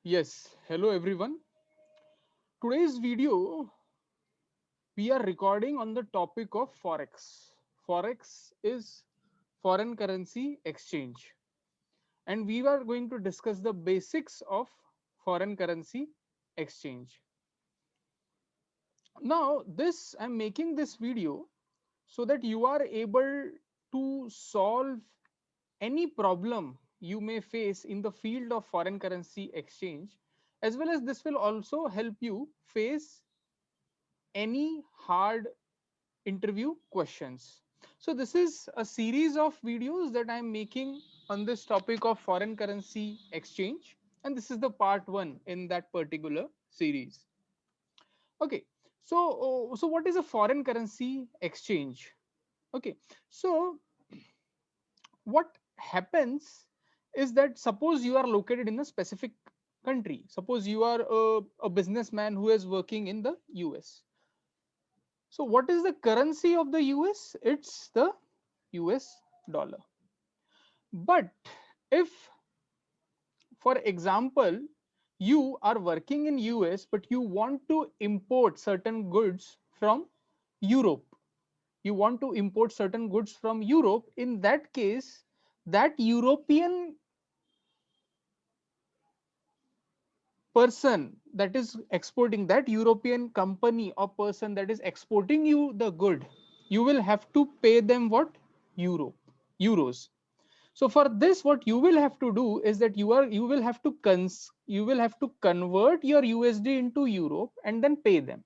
Yes, hello everyone. Today's video we are recording on the topic of Forex. Forex is foreign currency exchange, and we are going to discuss the basics of foreign currency exchange. Now, I'm making this video so that you are able to solve any problem you may face in the field of foreign currency exchange, as well as this will also help you face any hard interview questions. So this is a series of videos that I'm making on this topic of foreign currency exchange, and this is the part 1 in that particular series. Okay, so what is a foreign currency exchange? Okay, so what happens is that suppose you are located in a specific country. Suppose you are a businessman who is working in the US. So what is the currency of the US? It's the US dollar. But if, for example, you are working in US but you want to import certain goods from Europe, you want to import certain goods from Europe, in that case, that European person that is exporting, that European company or person that is exporting you the good, you will have to pay them what? Euros. So for this, what you will have to do is that you will have to convert your USD into Europe and then pay them.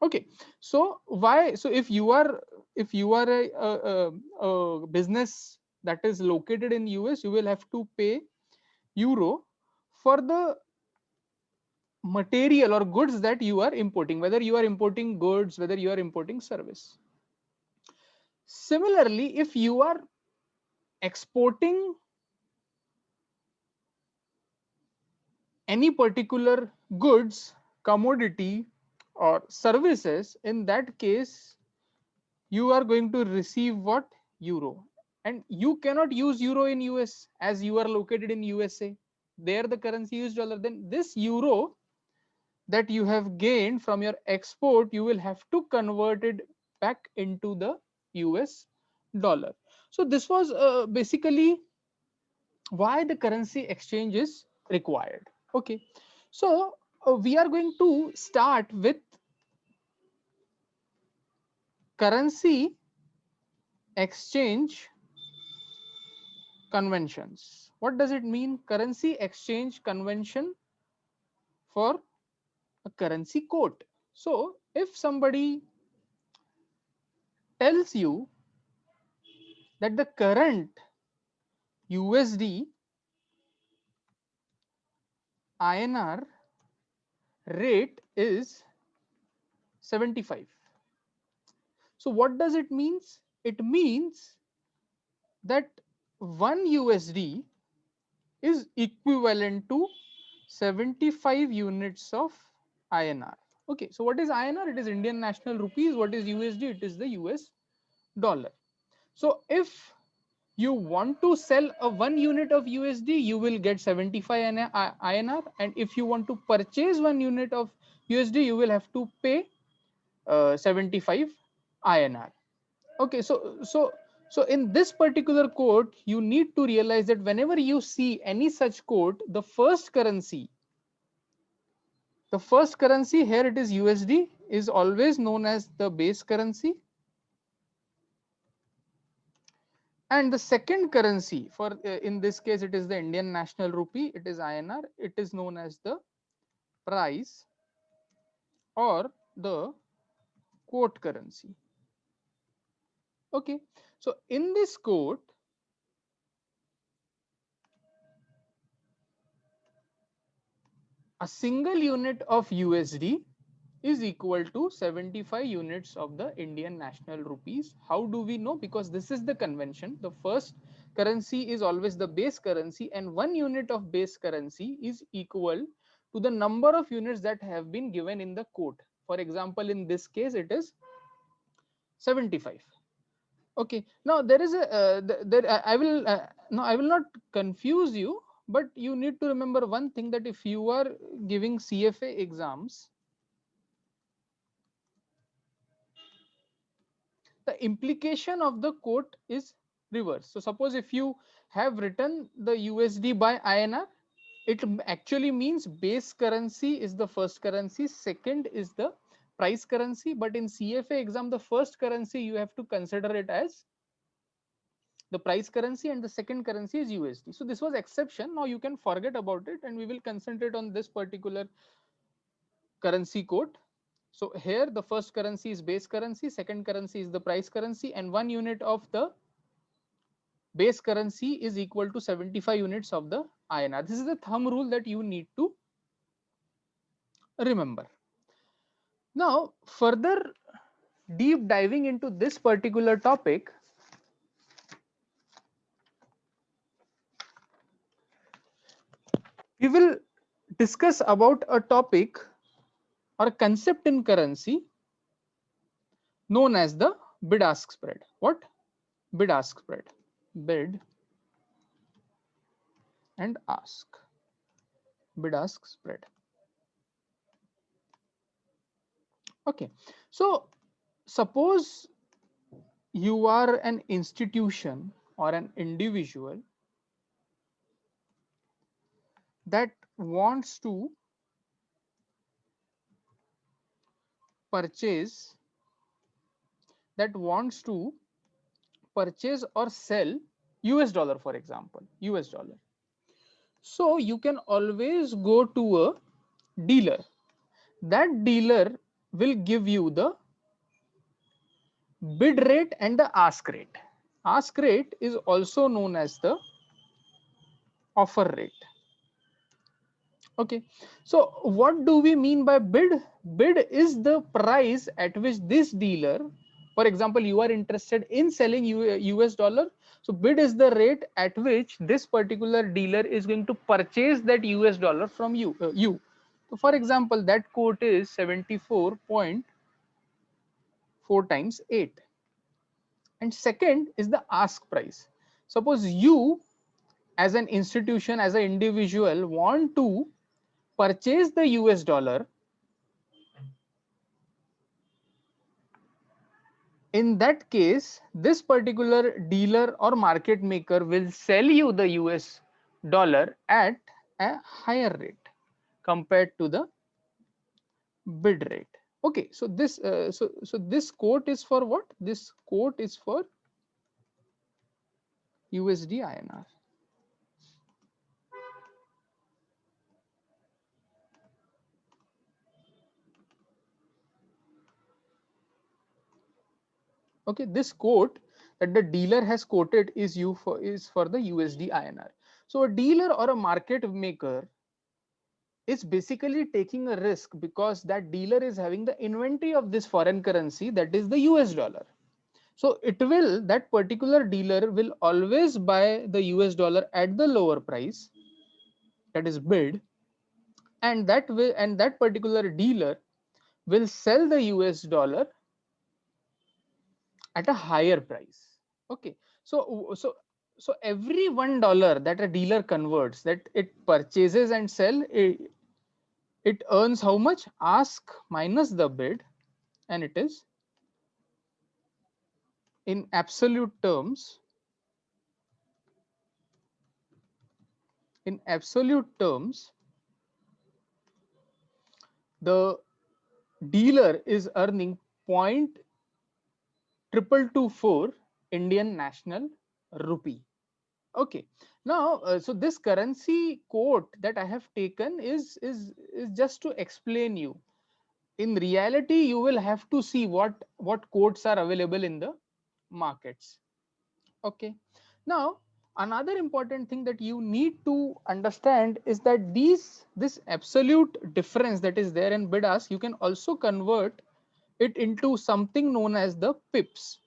Okay, so why? So if you are a business that is located in US, you will have to pay euro for the material or goods that you are importing, whether you are importing goods, whether you are importing service. Similarly, if you are exporting any particular goods, commodity, or services, in that case you are going to receive what? Euro. And you cannot use euro in US as you are located in USA. There the currency is dollar. Then this euro that you have gained from your export, you will have to convert it back into the US dollar. So this was basically why the currency exchange is required. Okay, so we are going to start with currency exchange conventions. What does it mean? Currency exchange convention for a currency quote. So if somebody tells you that the current USD INR rate is 75. So what does it means? It means that 1 USD is equivalent to 75 units of INR. Okay, so what is INR? It is Indian National Rupees. What is USD? It is the US dollar. So if you want to sell a 1 unit of USD, you will get 75 INR, and if you want to purchase 1 unit of USD, you will have to pay 75 INR. Okay, so in this particular quote, you need to realize that whenever you see any such quote, the first currency here, it is USD, is always known as the base currency, and the second currency for in this case it is the Indian National Rupee, it is INR, it is known as the price or the quote currency. Okay, so in this quote, a single unit of USD is equal to 75 units of the Indian National Rupees. How do we know? Because this is the convention. The first currency is always the base currency, and 1 unit of base currency is equal to the number of units that have been given in the quote. For example, in this case, it is 75. Okay, now there is a I will no, I will not confuse you. But you need to remember one thing, that if you are giving CFA exams, the implication of the quote is reverse. So suppose if you have written the USD by INR, it actually means base currency is the first currency, second is the price currency. But in CFA exam, the first currency you have to consider it as the price currency, and the second currency is USD. So this was exception. Now you can forget about it, and we will concentrate on this particular currency code. So here the first currency is base currency, second currency is the price currency, and 1 unit of the base currency is equal to 75 units of the INR. This is the thumb rule that you need to remember. Now, further deep diving into this particular topic, we will discuss about a topic or a concept in currency known as the bid ask spread. What? Bid ask spread. Bid and ask. Bid ask spread. Okay. So suppose you are an institution or an individual that wants to purchase or sell US dollar, for example, US dollar. So you can always go to a dealer. That dealer will give you the bid rate and the ask rate. Ask rate is also known as the offer rate. Okay, so what do we mean by bid? Bid is the price at which this dealer, for example, you are interested in selling US dollar, so bid is the rate at which this particular dealer is going to purchase that US dollar from you. So for example, that quote is 74.4 times 8. And second is the ask price. Suppose you as an institution, as an individual, want to purchase the US dollar. In that case, this particular dealer or market maker will sell you the US dollar at a higher rate compared to the bid rate. Okay, so this quote is for what? This quote is for USD INR. Okay, this quote that the dealer has quoted is for the USD INR. So a dealer or a market maker is basically taking a risk because that dealer is having the inventory of this foreign currency, that is the US dollar. So that particular dealer will always buy the US dollar at the lower price, that is bid, and that particular dealer will sell the US dollar at a higher price. Okay, so every $1 that a dealer converts, that it purchases and sell, it earns how much? Ask minus the bid, and it is in absolute terms. In absolute terms, the dealer is earning 0.2224 Indian national rupee. Okay, now so this currency quote that I have taken is just to explain you. In reality, you will have to see what quotes are available in the markets. Okay, now another important thing that you need to understand is that this absolute difference that is there in bid ask, you can also convert it into something known as the PIPS.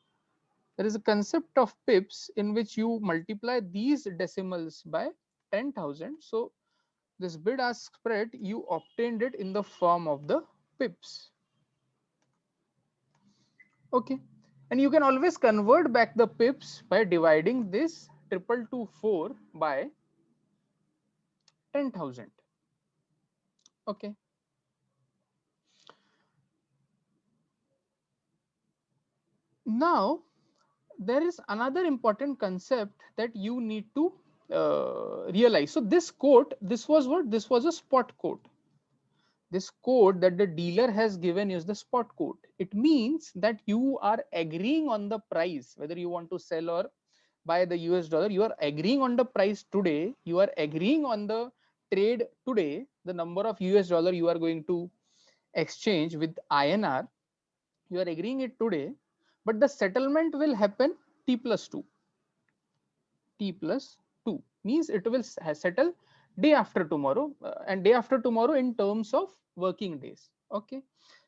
There is a concept of PIPS in which you multiply these decimals by 10,000. So this bid ask spread, you obtained it in the form of the PIPS. Okay, and you can always convert back the PIPS by dividing this 2224 by 10,000. Okay. Now there is another important concept that you need to realize. So this quote, this was what? This was a spot quote. This quote that the dealer has given is the spot quote. It means that you are agreeing on the price, whether you want to sell or buy the US dollar. You are agreeing on the price today. You are agreeing on the trade today, the number of US dollar you are going to exchange with INR. You are agreeing it today, but the settlement will happen T plus 2. T plus 2 means it will settle day after tomorrow, and day after tomorrow in terms of working days. Okay.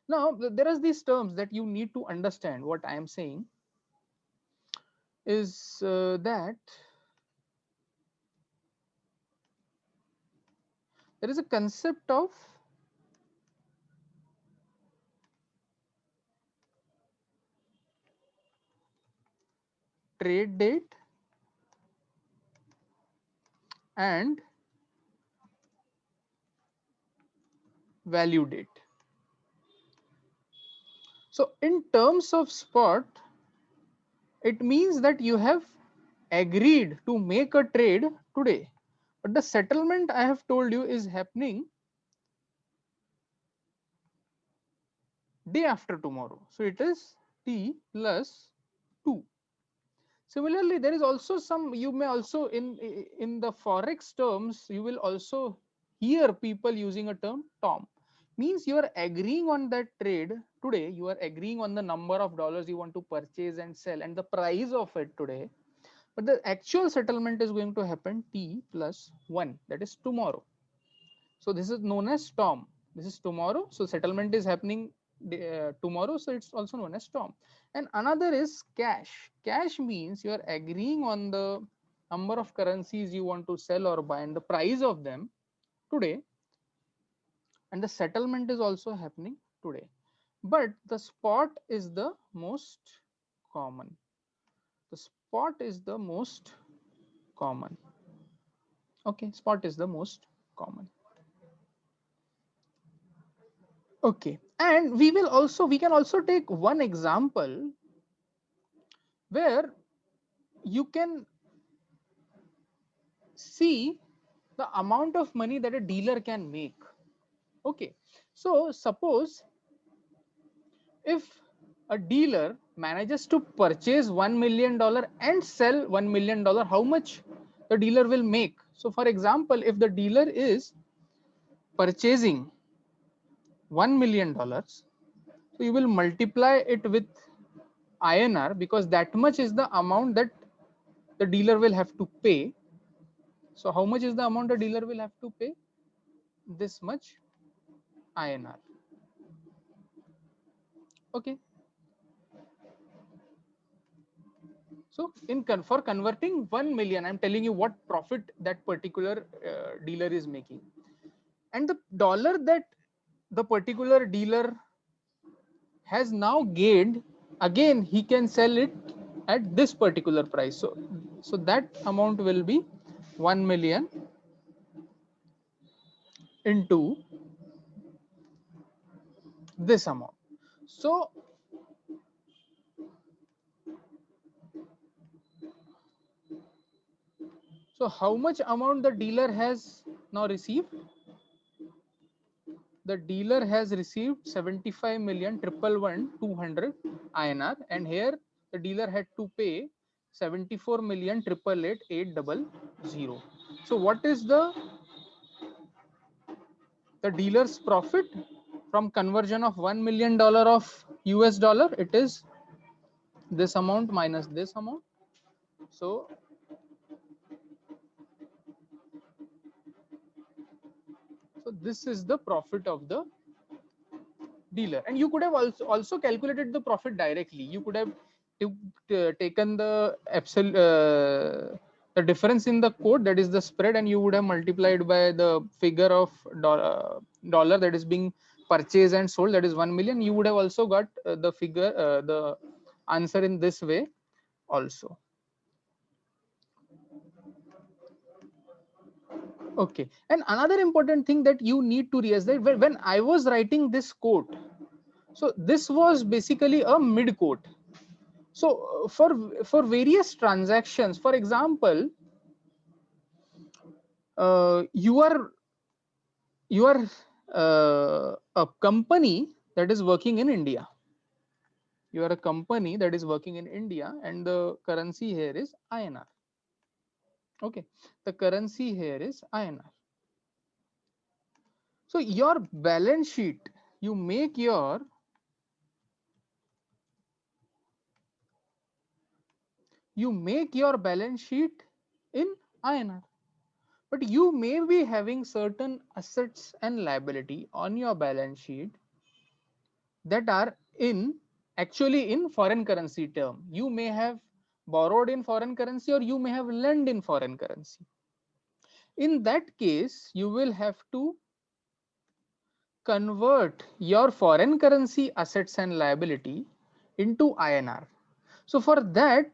Now there are these terms that you need to understand. What I am saying is that there is a concept of trade date and value date. So in terms of spot, it means that you have agreed to make a trade today, but the settlement I have told you is happening day after tomorrow. So it is T plus 2. Similarly, there is also some, you may also in the Forex terms, you will also hear people using a term TOM. Means you are agreeing on that trade today, you are agreeing on the number of dollars you want to purchase and sell and the price of it today, but the actual settlement is going to happen T plus 1, that is tomorrow. So this is known as storm. This is tomorrow. So settlement is happening tomorrow. So it's also known as storm. And another is cash. Cash means you are agreeing on the number of currencies you want to sell or buy and the price of them today. And the settlement is also happening today. But the spot is the most common. The spot is the most common. Okay, spot is the most common. Okay, and we can also take one example where you can see the amount of money that a dealer can make. Okay, so suppose if a dealer manages to purchase $1 million and sell $1 million, how much the dealer will make? So for example, if the dealer is purchasing $1 million, so you will multiply it with INR because that much is the amount that the dealer will have to pay. So how much is the amount the dealer will have to pay? This much INR. Okay. So for converting 1 million, I'm telling you what profit that particular dealer is making. And the dollar that the particular dealer has now gained, again he can sell it at this particular price. So that amount will be 1 million into this amount. So how much amount the dealer has now received? The dealer has received 75 million 111,200 INR, and here the dealer had to pay 74 million 888,800. So what is the dealer's profit from conversion of $1 million of US dollar? It is this amount minus this amount. So this is the profit of the dealer. And you could have also calculated the profit directly. You could have taken the absolute the difference in the code, that is the spread, and you would have multiplied by the figure of dollar that is being purchased and sold, that is 1 million. You would have also got the figure, the answer in this way also. Okay. And another important thing that you need to realize that when I was writing this quote, so this was basically a mid quote. So for various transactions, for example, you are a company that is working in India. You are a company that is working in India, and the currency here is INR. Okay, the currency here is INR. So your balance sheet, you make your balance sheet in INR. But you may be having certain assets and liability on your balance sheet that are in actually in foreign currency term. You may have borrowed in foreign currency, or you may have lent in foreign currency. In that case, you will have to convert your foreign currency assets and liability into INR. So for that,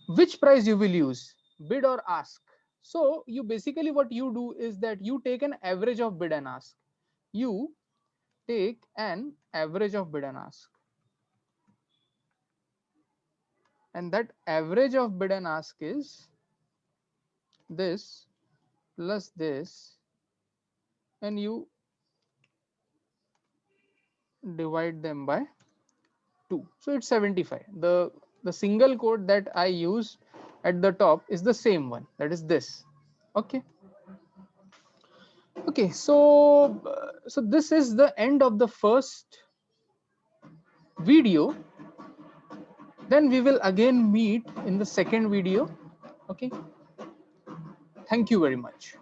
which price you will use, bid or ask? So you basically, what you do is that you take an average of bid and ask. You take an average of bid and ask, and that average of bid and ask is this plus this, and you divide them by 2. So it's 75. The single code that I used at the top is the same one, that is this. Okay. Okay, so this is the end of the first video. Then we will again meet in the second video. Okay, thank you very much.